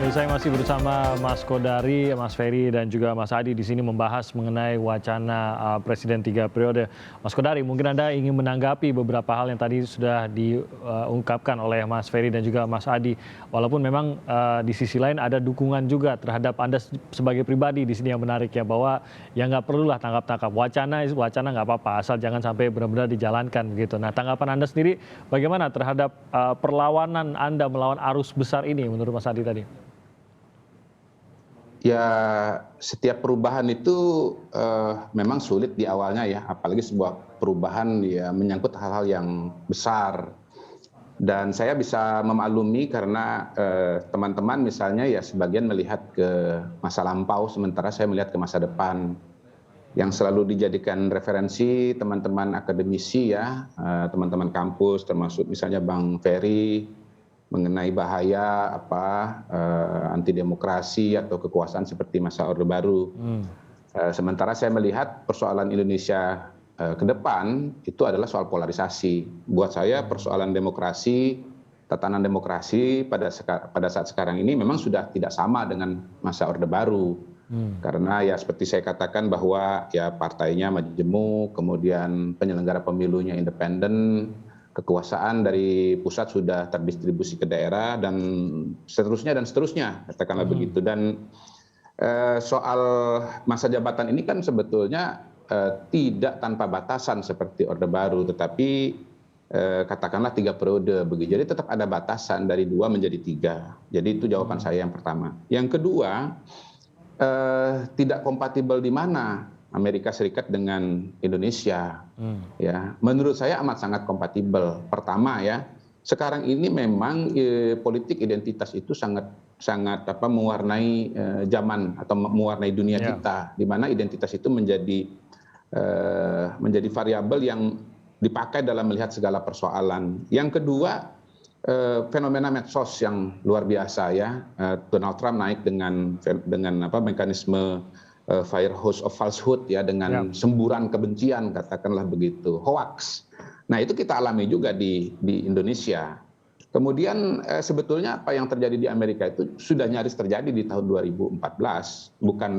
Ya, saya masih bersama Mas Kodari, Mas Ferry, dan juga Mas Adi di sini membahas mengenai wacana Presiden 3 periode. Mas Kodari, mungkin Anda ingin menanggapi beberapa hal yang tadi sudah diungkapkan oleh Mas Ferry dan juga Mas Adi. Walaupun memang di sisi lain ada dukungan juga terhadap Anda sebagai pribadi di sini yang menarik ya, bahwa ya nggak perlulah tangkap-tangkap. Wacana nggak apa-apa, asal jangan sampai benar-benar dijalankan begitu. Nah, tanggapan Anda sendiri bagaimana terhadap perlawanan Anda melawan arus besar ini menurut Mas Adi tadi? Ya, setiap perubahan itu memang sulit di awalnya ya, apalagi sebuah perubahan ya menyangkut hal-hal yang besar. Dan saya bisa memaklumi karena teman-teman misalnya ya sebagian melihat ke masa lampau, sementara saya melihat ke masa depan. Yang selalu dijadikan referensi teman-teman akademisi ya, teman-teman kampus termasuk misalnya Bang Ferry, mengenai bahaya anti demokrasi atau kekuasaan seperti masa Orde Baru. Sementara saya melihat persoalan Indonesia ke depan itu adalah soal polarisasi. Buat saya persoalan demokrasi, tatanan demokrasi pada saat sekarang ini memang sudah tidak sama dengan masa Orde Baru. Karena ya seperti saya katakan bahwa ya partainya majemuk, kemudian penyelenggara pemilunya independen, kekuasaan dari pusat sudah terdistribusi ke daerah dan seterusnya, katakanlah begitu. Dan soal masa jabatan ini kan sebetulnya tidak tanpa batasan seperti Orde Baru, tetapi katakanlah 3 periode begitu. Jadi tetap ada batasan dari 2 menjadi 3. Jadi itu jawaban saya yang pertama. Yang kedua, tidak kompatibel di mana Amerika Serikat dengan Indonesia. Ya, menurut saya amat sangat kompatibel. Pertama ya, sekarang ini memang politik identitas itu sangat mewarnai zaman atau mewarnai dunia kita, di mana identitas itu menjadi variabel yang dipakai dalam melihat segala persoalan. Yang kedua, fenomena medsos yang luar biasa ya. Donald Trump naik dengan mekanisme firehose of falsehood ya, dengan semburan kebencian katakanlah begitu, hoax. Nah, itu kita alami juga di Indonesia. Kemudian sebetulnya apa yang terjadi di Amerika itu sudah nyaris terjadi di tahun 2014. Bukan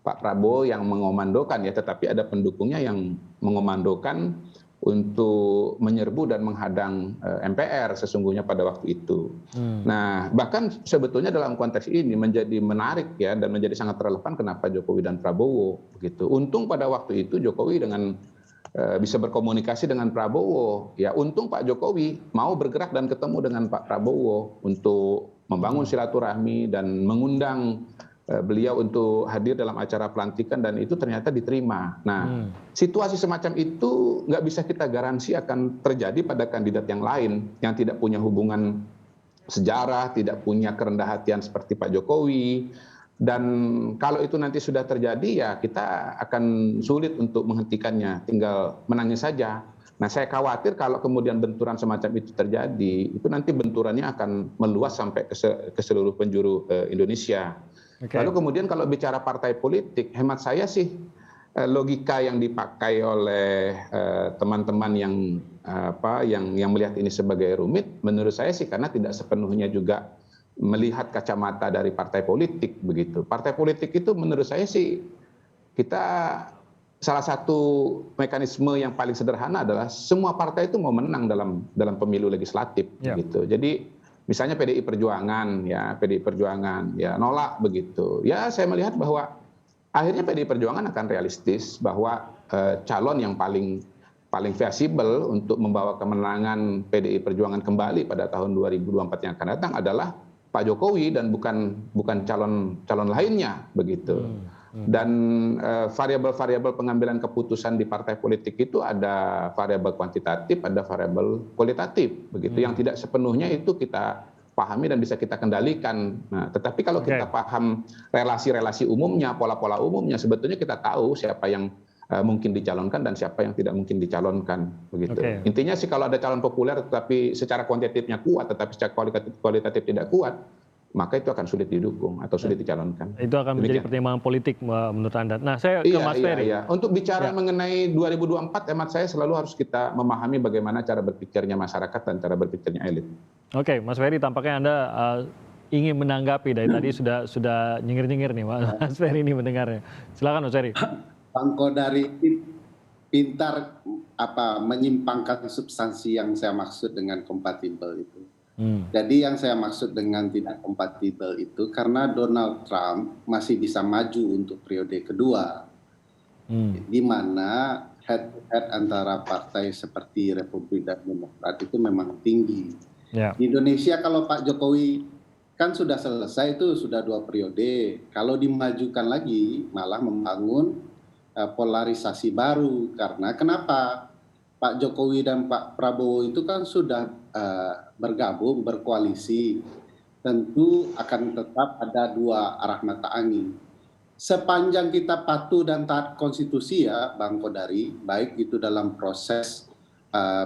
Pak Prabowo yang mengomandokan ya, tetapi ada pendukungnya yang mengomandokan untuk menyerbu dan menghadang MPR sesungguhnya pada waktu itu. Nah, bahkan sebetulnya dalam konteks ini menjadi menarik ya, dan menjadi sangat relevan kenapa Jokowi dan Prabowo begitu. Untung pada waktu itu Jokowi dengan bisa berkomunikasi dengan Prabowo. Ya, untung Pak Jokowi mau bergerak dan ketemu dengan Pak Prabowo untuk membangun silaturahmi dan mengundang beliau untuk hadir dalam acara pelantikan, dan itu ternyata diterima. Nah, situasi semacam itu nggak bisa kita garansi akan terjadi pada kandidat yang lain yang tidak punya hubungan sejarah, tidak punya kerendah hatian seperti Pak Jokowi. Dan kalau itu nanti sudah terjadi ya kita akan sulit untuk menghentikannya, tinggal menangis saja. Nah, saya khawatir kalau kemudian benturan semacam itu terjadi, itu nanti benturannya akan meluas sampai ke seluruh penjuru Indonesia. Lalu kemudian kalau bicara partai politik, hemat saya sih logika yang dipakai oleh teman-teman yang melihat ini sebagai rumit, menurut saya sih karena tidak sepenuhnya juga melihat kacamata dari partai politik begitu. Partai politik itu menurut saya sih kita salah satu mekanisme yang paling sederhana adalah semua partai itu mau menang dalam pemilu legislatif gitu. Jadi misalnya PDI Perjuangan ya nolak begitu. Ya, saya melihat bahwa akhirnya PDI Perjuangan akan realistis bahwa calon yang paling visible untuk membawa kemenangan PDI Perjuangan kembali pada tahun 2024 yang akan datang adalah Pak Jokowi dan bukan calon lainnya begitu. Dan variabel-variabel pengambilan keputusan di partai politik itu ada variabel kuantitatif, ada variabel kualitatif begitu, yang tidak sepenuhnya itu kita pahami dan bisa kita kendalikan. Nah, tetapi kalau kita paham relasi-relasi umumnya, pola-pola umumnya, sebetulnya kita tahu siapa yang mungkin dicalonkan dan siapa yang tidak mungkin dicalonkan begitu. Intinya sih kalau ada calon populer tetapi secara kuantitatifnya kuat tetapi secara kualitatif tidak kuat, maka itu akan sulit didukung atau sulit dicalonkan. Itu akan menjadi pertimbangan politik menurut Anda. Nah, saya ke Mas Ferry. Iya. Untuk bicara mengenai 2024, hemat saya selalu harus kita memahami bagaimana cara berpikirnya masyarakat dan cara berpikirnya elit. Oke, Mas Ferry, tampaknya Anda ingin menanggapi dari tadi sudah nyengir-nyengir nih Mas Ferry ini mendengarnya. Silakan Mas Ferry. Bang Kodari pintar menyimpangkan substansi yang saya maksud dengan kompatibel itu. Jadi yang saya maksud dengan tidak kompatibel itu karena Donald Trump masih bisa maju untuk periode kedua, di mana head to head antara partai seperti Republik dan Demokrat itu memang tinggi. Di Indonesia kalau Pak Jokowi kan sudah selesai itu sudah 2 periode, kalau dimajukan lagi malah membangun polarisasi baru. Karena kenapa? Pak Jokowi dan Pak Prabowo itu kan sudah bergabung, berkoalisi, tentu akan tetap ada 2 arah mata angin. Sepanjang kita patuh dan taat konstitusi ya Bang Kodari, baik itu dalam proses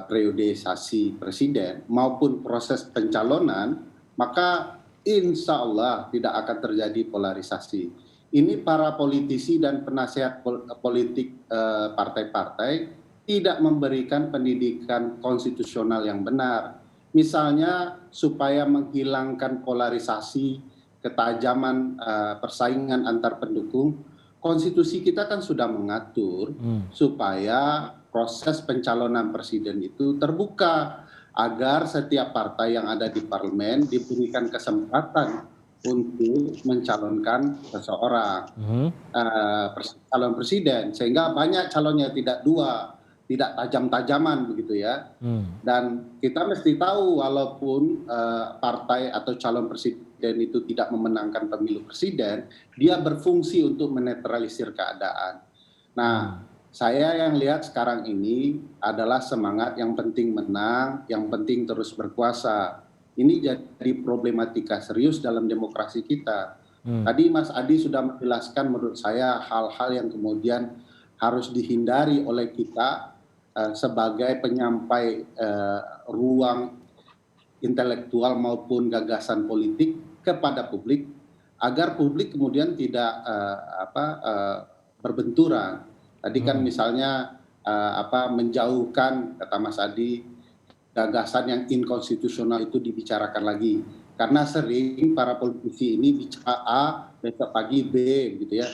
periodisasi presiden maupun proses pencalonan, maka insya Allah tidak akan terjadi polarisasi. Ini para politisi dan penasehat politik partai-partai tidak memberikan pendidikan konstitusional yang benar. Misalnya supaya menghilangkan polarisasi, ketajaman persaingan antar pendukung, konstitusi kita kan sudah mengatur supaya proses pencalonan presiden itu terbuka agar setiap partai yang ada di parlemen diberikan kesempatan untuk mencalonkan seseorang calon presiden, sehingga banyak calonnya, tidak 2, tidak tajam-tajaman begitu ya. Dan kita mesti tahu walaupun partai atau calon presiden itu tidak memenangkan pemilu presiden, dia berfungsi untuk menetralisir keadaan. Nah, saya yang lihat sekarang ini adalah semangat yang penting menang, yang penting terus berkuasa. Ini jadi problematika serius dalam demokrasi kita. Tadi Mas Adi sudah menjelaskan menurut saya hal-hal yang kemudian harus dihindari oleh kita sebagai penyampai ruang intelektual maupun gagasan politik kepada publik, agar publik kemudian tidak berbenturan. Tadi kan misalnya menjauhkan, kata Mas Adi, gagasan yang inkonstitusional itu dibicarakan lagi. Karena sering para politisi ini bicara A, besok pagi B gitu ya.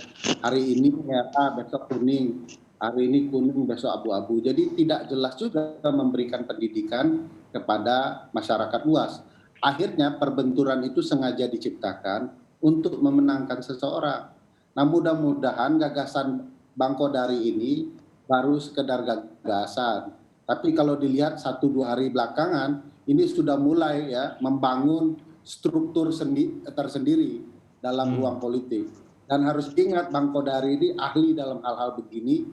Hari ini merah, besok kuning. Hari ini kuning, besok abu-abu. Jadi tidak jelas juga memberikan pendidikan kepada masyarakat luas. Akhirnya perbenturan itu sengaja diciptakan untuk memenangkan seseorang. Nah, mudah-mudahan gagasan Bang Kodari ini baru sekedar gagasan. Tapi kalau dilihat 1-2 hari belakangan, ini sudah mulai ya membangun struktur tersendiri dalam ruang politik. Dan harus diingat Bang Kodari ini ahli dalam hal-hal begini,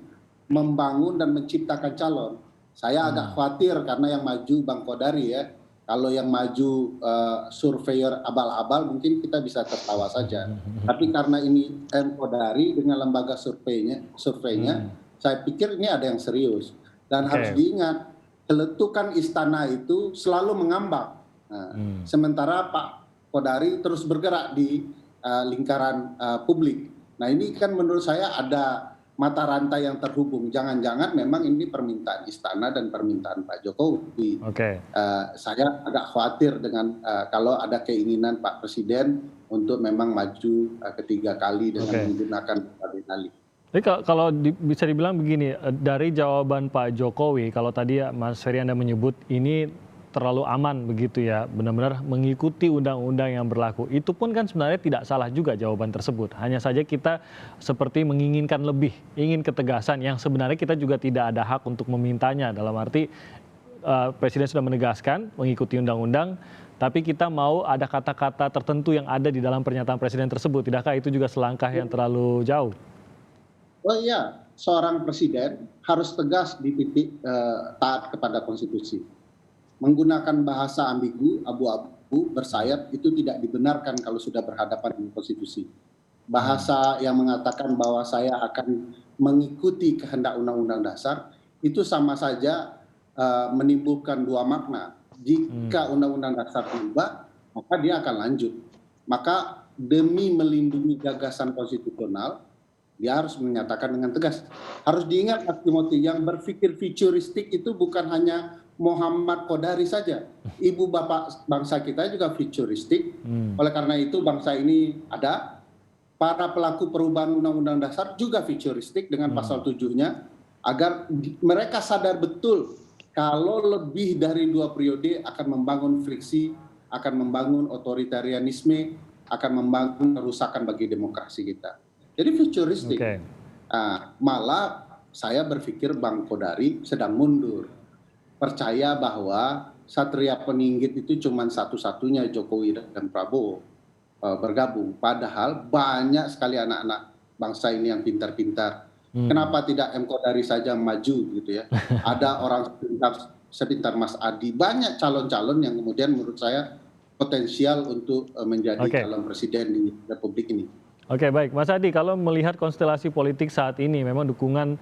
membangun dan menciptakan calon. Saya agak khawatir karena yang maju Bang Kodari ya. Kalau yang maju surveyor abal-abal mungkin kita bisa tertawa saja. Tapi karena ini M. Kodari dengan lembaga surveinya, saya pikir ini ada yang serius. Dan harus diingat, keletukan istana itu selalu mengambang. Sementara Pak Kodari terus bergerak di lingkaran publik. Nah ini kan menurut saya ada mata rantai yang terhubung. Jangan-jangan memang ini permintaan istana dan permintaan Pak Jokowi. Saya agak khawatir dengan kalau ada keinginan Pak Presiden untuk memang maju ketiga kali dengan menggunakan berbagai dalih. Jadi kalau bisa dibilang begini, dari jawaban Pak Jokowi, kalau tadi ya Mas Ferry Anda menyebut ini terlalu aman begitu ya, benar-benar mengikuti undang-undang yang berlaku. Itu pun kan sebenarnya tidak salah juga jawaban tersebut. Hanya saja kita seperti menginginkan lebih, ingin ketegasan yang sebenarnya kita juga tidak ada hak untuk memintanya. Dalam arti Presiden sudah menegaskan mengikuti undang-undang, tapi kita mau ada kata-kata tertentu yang ada di dalam pernyataan Presiden tersebut. Tidakkah itu juga selangkah yang terlalu jauh? Oh iya, seorang presiden harus tegas di titik taat kepada konstitusi. Menggunakan bahasa ambigu, abu-abu, bersayap itu tidak dibenarkan kalau sudah berhadapan dengan konstitusi. Bahasa yang mengatakan bahwa saya akan mengikuti kehendak undang-undang dasar itu sama saja menimbulkan 2 makna. Jika undang-undang dasar berubah, maka dia akan lanjut. Maka demi melindungi gagasan konstitusional, dia harus menyatakan dengan tegas. Harus diingat Mas Timothy, yang berpikir futuristik itu bukan hanya Muhammad Qodari saja. Ibu bapak bangsa kita juga futuristik. Oleh karena itu bangsa ini ada para pelaku perubahan Undang-Undang Dasar juga futuristik dengan pasal 7-nya agar mereka sadar betul kalau lebih dari 2 periode akan membangun friksi, akan membangun otoritarianisme, akan membangun kerusakan bagi demokrasi kita. Jadi futuristik. Malah saya berpikir Bang Qodari sedang mundur. Percaya bahwa Satria Peninggit itu cuma satu-satunya Jokowi dan Prabowo bergabung. Padahal banyak sekali anak-anak bangsa ini yang pintar-pintar. Kenapa tidak M. Qodari saja maju gitu ya? Ada orang sepintar Mas Adi. Banyak calon-calon yang kemudian menurut saya potensial untuk menjadi calon presiden di Republik ini. Oke, baik. Mas Adi, kalau melihat konstelasi politik saat ini, memang dukungan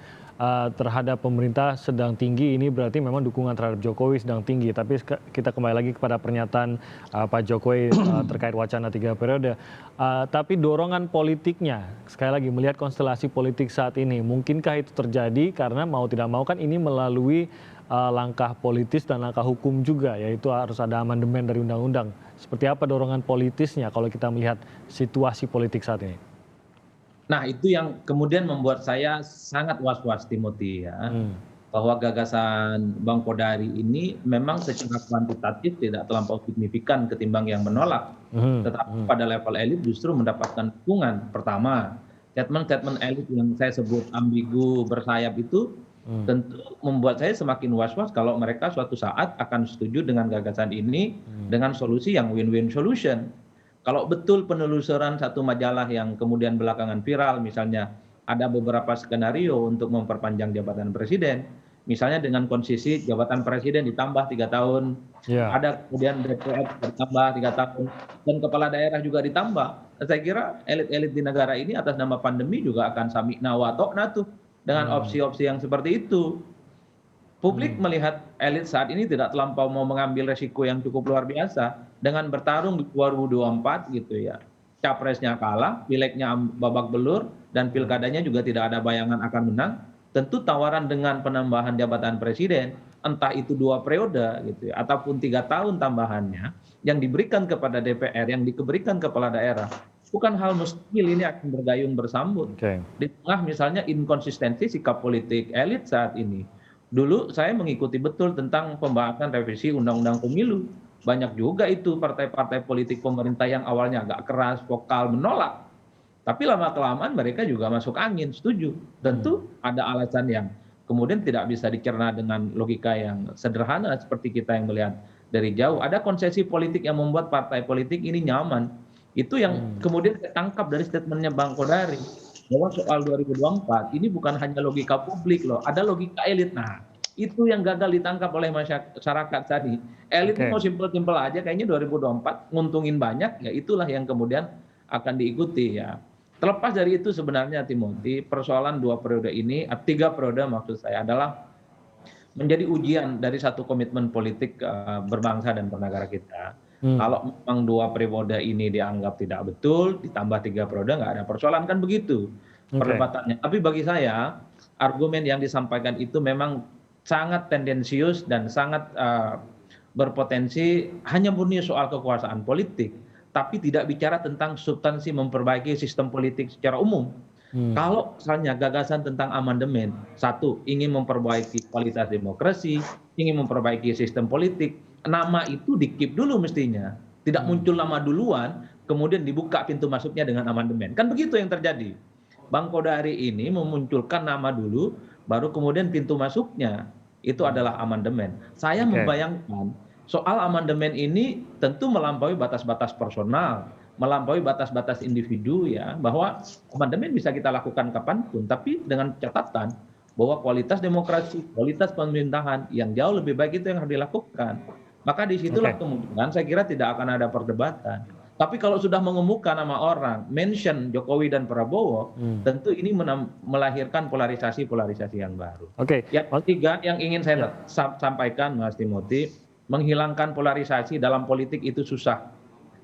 terhadap pemerintah sedang tinggi, ini berarti memang dukungan terhadap Jokowi sedang tinggi. Tapi kita kembali lagi kepada pernyataan Pak Jokowi terkait wacana 3 periode. Tapi dorongan politiknya, sekali lagi melihat konstelasi politik saat ini, mungkinkah itu terjadi karena mau tidak mau kan ini melalui langkah politis dan langkah hukum juga, yaitu harus ada amandemen dari undang-undang. Seperti apa dorongan politisnya kalau kita melihat situasi politik saat ini? Nah, itu yang kemudian membuat saya sangat was-was, Timothy, ya. Bahwa gagasan Bang Qodari ini memang secara kuantitatif tidak terlampau signifikan ketimbang yang menolak. Tetapi pada level elit justru mendapatkan dukungan. Pertama, statement-statement elit yang saya sebut ambigu, bersayap itu tentu membuat saya semakin was-was kalau mereka suatu saat akan setuju dengan gagasan ini dengan solusi yang win-win solution. Kalau betul penelusuran satu majalah yang kemudian belakangan viral, misalnya ada beberapa skenario untuk memperpanjang jabatan presiden, misalnya dengan konsisi jabatan presiden ditambah 3 tahun, ada kemudian DPR ditambah 3 tahun, dan kepala daerah juga ditambah. Saya kira elit-elit di negara ini atas nama pandemi juga akan sami'na wa ta'na tuh dengan opsi-opsi yang seperti itu. Publik melihat elit saat ini tidak terlampau mau mengambil resiko yang cukup luar biasa dengan bertarung di 2024 gitu ya. Capresnya kalah, pileknya babak belur, dan pilkadanya juga tidak ada bayangan akan menang. Tentu tawaran dengan penambahan jabatan presiden, entah itu 2 periode gitu ya, ataupun 3 tahun tambahannya yang diberikan kepada DPR, yang diberikan kepala daerah, bukan hal mustahil, ini akan bergayung bersambut. Di tengah misalnya inkonsistensi sikap politik elit saat ini. Dulu saya mengikuti betul tentang pembahasan revisi Undang-Undang Pemilu. Banyak juga itu partai-partai politik pemerintah yang awalnya agak keras, vokal, menolak. Tapi lama-kelamaan mereka juga masuk angin, setuju. Tentu ada alasan yang kemudian tidak bisa dicerna dengan logika yang sederhana seperti kita yang melihat dari jauh. Ada konsesi politik yang membuat partai politik ini nyaman. Itu yang kemudian saya tangkap dari statementnya Bang Qodari. Bahwa soal 2024 ini bukan hanya logika publik loh, ada logika elit. Nah, itu yang gagal ditangkap oleh masyarakat tadi. Elit mau simpel-simpel aja, kayaknya 2024 nguntungin banyak, ya itulah yang kemudian akan diikuti ya. Terlepas dari itu sebenarnya Timothy, persoalan 2 periode ini, 3 periode maksud saya adalah menjadi ujian dari satu komitmen politik berbangsa dan bernegara kita. Kalau memang 2 periode ini dianggap tidak betul, ditambah 3 periode nggak ada persoalan, kan begitu perdebatannya. Tapi bagi saya argumen yang disampaikan itu memang sangat tendensius dan sangat berpotensi hanya murni soal kekuasaan politik, tapi tidak bicara tentang substansi memperbaiki sistem politik secara umum. Kalau misalnya gagasan tentang amandemen, satu, ingin memperbaiki kualitas demokrasi, ingin memperbaiki sistem politik, nama itu di-keep dulu mestinya. Tidak muncul nama duluan, kemudian dibuka pintu masuknya dengan amandemen. Kan begitu yang terjadi. Bang Qodari ini memunculkan nama dulu, baru kemudian pintu masuknya itu adalah amandemen. Saya membayangkan soal amandemen ini tentu melampaui batas-batas personal, melampaui batas-batas individu ya, bahwa amandemen bisa kita lakukan kapanpun, tapi dengan catatan bahwa kualitas demokrasi, kualitas pemerintahan yang jauh lebih baik itu yang harus dilakukan. Maka disitulah kemungkinan saya kira tidak akan ada perdebatan. Tapi kalau sudah mengemuka nama orang, mention Jokowi dan Prabowo, tentu ini melahirkan polarisasi-polarisasi yang baru. Yang ketiga yang ingin saya sampaikan Mas Timothy, menghilangkan polarisasi dalam politik itu susah.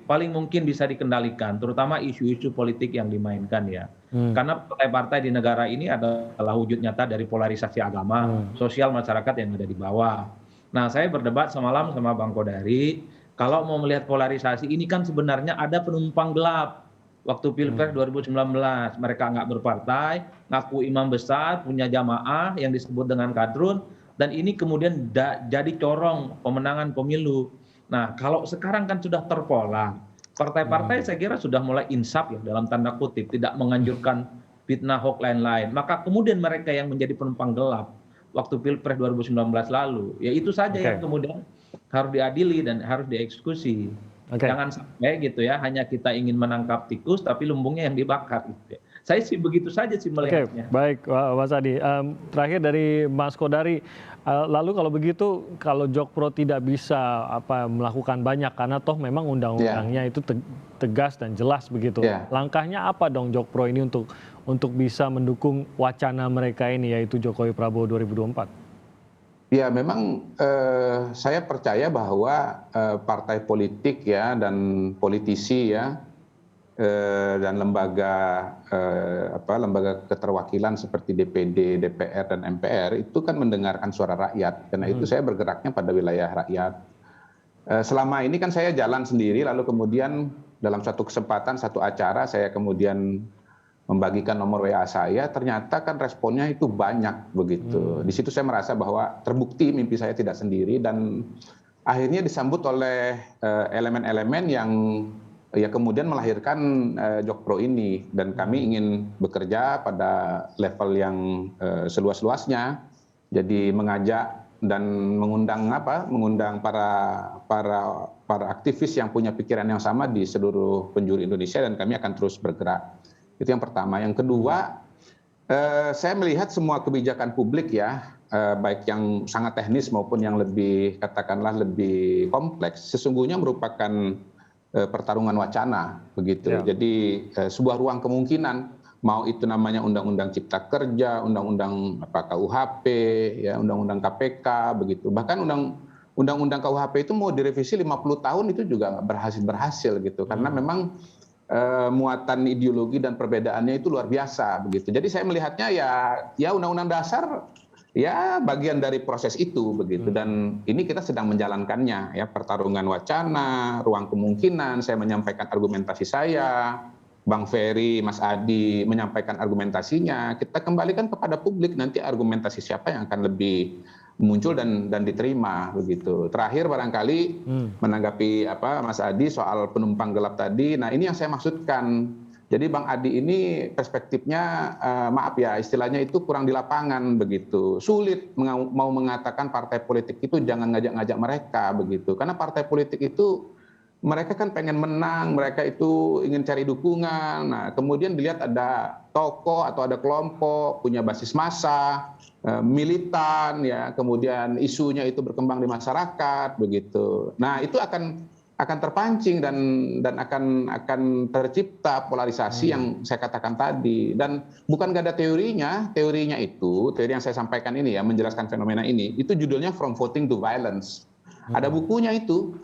Paling mungkin bisa dikendalikan, terutama isu-isu politik yang dimainkan ya. Karena partai-partai di negara ini adalah wujud nyata dari polarisasi agama, sosial masyarakat yang ada di bawah. Nah, saya berdebat semalam sama Bang Kodari, kalau mau melihat polarisasi ini kan sebenarnya ada penumpang gelap. Waktu Pilpres 2019, mereka nggak berpartai, ngaku imam besar, punya jamaah yang disebut dengan kadrun, dan ini kemudian jadi corong pemenangan pemilu. Nah, kalau sekarang kan sudah terpola, partai-partai saya kira sudah mulai insaf ya dalam tanda kutip, tidak menganjurkan fitnah hoax lain-lain. Maka kemudian mereka yang menjadi penumpang gelap waktu Pilpres 2019 lalu, ya itu saja yang kemudian harus diadili dan harus dieksekusi. Jangan sampai gitu ya, hanya kita ingin menangkap tikus tapi lumbungnya yang dibakar. Gitu ya. Saya sih begitu saja sih melihatnya. Baik, Mas Adi. Terakhir dari Mas Kodari, lalu kalau begitu, kalau Jokpro tidak bisa melakukan banyak karena toh memang undang-undangnya itu tegas dan jelas begitu. Langkahnya apa dong Jokpro ini untuk bisa mendukung wacana mereka ini, yaitu Jokowi Prabowo 2024? Ya, memang saya percaya bahwa partai politik ya dan politisi ya dan lembaga keterwakilan seperti DPD, DPR dan MPR itu kan mendengarkan suara rakyat. Karena itu saya bergeraknya pada wilayah rakyat. Selama ini kan saya jalan sendiri, lalu kemudian dalam satu kesempatan, satu acara saya kemudian membagikan nomor WA saya, ternyata kan responnya itu banyak begitu. Di situ saya merasa bahwa terbukti mimpi saya tidak sendiri dan akhirnya disambut oleh elemen-elemen yang ya kemudian melahirkan Jokpro ini, dan kami ingin bekerja pada level yang seluas-luasnya. Jadi mengajak dan mengundang para aktivis yang punya pikiran yang sama di seluruh penjuru Indonesia, dan kami akan terus bergerak. Itu yang pertama. Yang kedua, saya melihat semua kebijakan publik ya, baik yang sangat teknis maupun yang lebih katakanlah lebih kompleks, sesungguhnya merupakan pertarungan wacana begitu. Jadi sebuah ruang kemungkinan, mau itu namanya Undang-Undang Cipta Kerja, Undang-Undang KUHP, ya Undang-Undang KPK begitu. Bahkan Undang-Undang KUHP itu mau direvisi 50 tahun itu juga nggak berhasil gitu, karena memang muatan ideologi dan perbedaannya itu luar biasa begitu. Jadi saya melihatnya ya Undang-Undang Dasar ya bagian dari proses itu begitu, dan ini kita sedang menjalankannya ya, pertarungan wacana, ruang kemungkinan. Saya menyampaikan argumentasi saya, Bang Ferry, Mas Adi menyampaikan argumentasinya. Kita kembalikan kepada publik nanti argumentasi siapa yang akan lebih muncul dan diterima begitu. Terakhir barangkali menanggapi Mas Adi soal penumpang gelap tadi. Nah, ini yang saya maksudkan. Jadi Bang Adi ini perspektifnya maaf ya, istilahnya itu kurang di lapangan begitu. Sulit mau mengatakan partai politik itu jangan ngajak-ngajak mereka begitu. Karena partai politik itu mereka kan pengen menang, mereka itu ingin cari dukungan. Nah, kemudian dilihat ada tokoh atau ada kelompok punya basis massa, militan ya, kemudian isunya itu berkembang di masyarakat begitu. Nah, itu akan terpancing dan akan tercipta polarisasi yang saya katakan tadi. Dan bukan gak ada teorinya itu, teori yang saya sampaikan ini ya, menjelaskan fenomena ini, itu judulnya From Voting to Violence. Ada bukunya itu.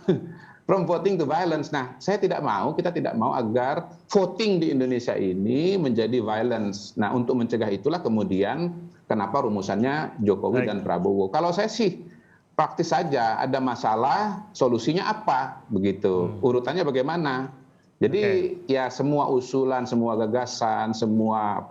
From voting to violence. Nah, kita tidak mau agar voting di Indonesia ini menjadi violence. Nah, untuk mencegah itulah kemudian kenapa rumusannya Jokowi dan Prabowo. Kalau saya sih praktis saja, ada masalah, solusinya apa, begitu. Urutannya bagaimana. Jadi ya semua usulan, semua gagasan, semua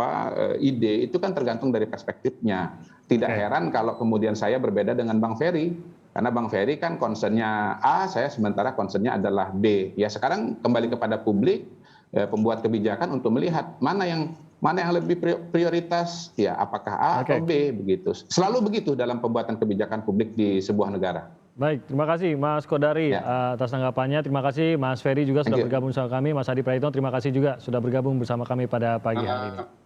ide itu kan tergantung dari perspektifnya. Tidak heran kalau kemudian saya berbeda dengan Bang Ferry. Karena Bang Ferry kan concernnya A, saya sementara concernnya adalah B. Ya sekarang kembali kepada publik, pembuat kebijakan untuk melihat mana yang lebih prioritas, ya apakah A atau B begitu. Selalu begitu dalam pembuatan kebijakan publik di sebuah negara. Baik, terima kasih Mas Kodari atas tanggapannya. Terima kasih Mas Ferry juga sudah bergabung bersama kami. Mas Adi Praitno, terima kasih juga sudah bergabung bersama kami pada pagi hari ini.